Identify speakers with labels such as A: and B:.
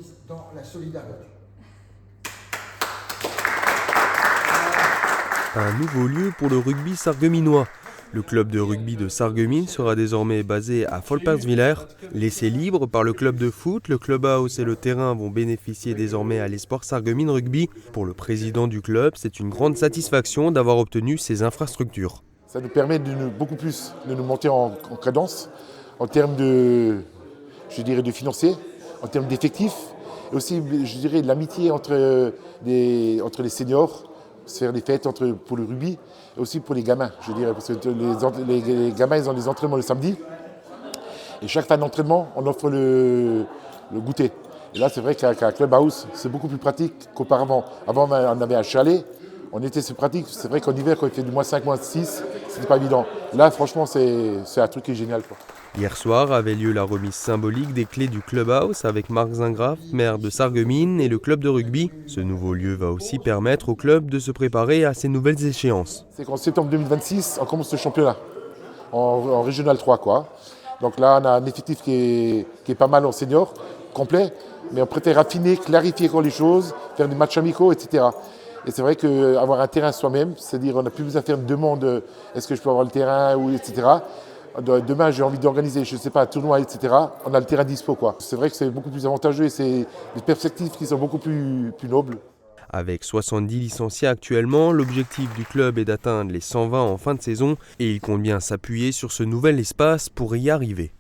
A: s'inscrivent dans la solidarité.
B: Un nouveau lieu pour le rugby sarregueminois. Le club de rugby de Sarreguemines sera désormais basé à Volperswiller. Laissé libre par le club de foot, le clubhouse et le terrain vont bénéficier désormais à l'Espoir Sarreguemines Rugby. Pour le président du club, c'est une grande satisfaction d'avoir obtenu ces infrastructures.
C: Ça nous permet beaucoup plus de nous monter en cadence en termes de financier, en termes d'effectifs, et aussi, je dirais, de l'amitié entre les seniors, se faire des fêtes pour le rugby, et aussi pour les gamins, je dirais, parce que les gamins, ils ont des entraînements le samedi, et chaque fin d'entraînement, on offre le goûter. Et là, c'est vrai qu'à Clubhouse, c'est beaucoup plus pratique qu'auparavant. Avant, on avait un chalet, c'est pratique. C'est vrai qu'en hiver, quand il fait du -5, -6, c'était pas évident. Là, franchement, c'est un truc qui est génial, quoi.
B: Hier soir avait lieu la remise symbolique des clés du clubhouse avec Marc Zingraf, maire de Sarreguemines, et le club de rugby. Ce nouveau lieu va aussi permettre au club de se préparer à ces nouvelles échéances.
C: C'est qu'en septembre 2026, on commence le championnat en Régional 3, quoi. Donc là, on a un effectif qui est pas mal en senior, complet, mais on préfère affiner, clarifier encore les choses, faire des matchs amicaux, etc. Et c'est vrai qu'avoir un terrain soi-même, c'est-à-dire on n'a plus besoin de faire une demande, est-ce que je peux avoir le terrain, ou etc. Demain, j'ai envie d'organiser, je ne sais pas, un tournoi, etc. On a le terrain dispo, quoi. C'est vrai que c'est beaucoup plus avantageux et c'est des perspectives qui sont beaucoup plus nobles.
B: Avec 70 licenciés actuellement, l'objectif du club est d'atteindre les 120 en fin de saison et il compte bien s'appuyer sur ce nouvel espace pour y arriver.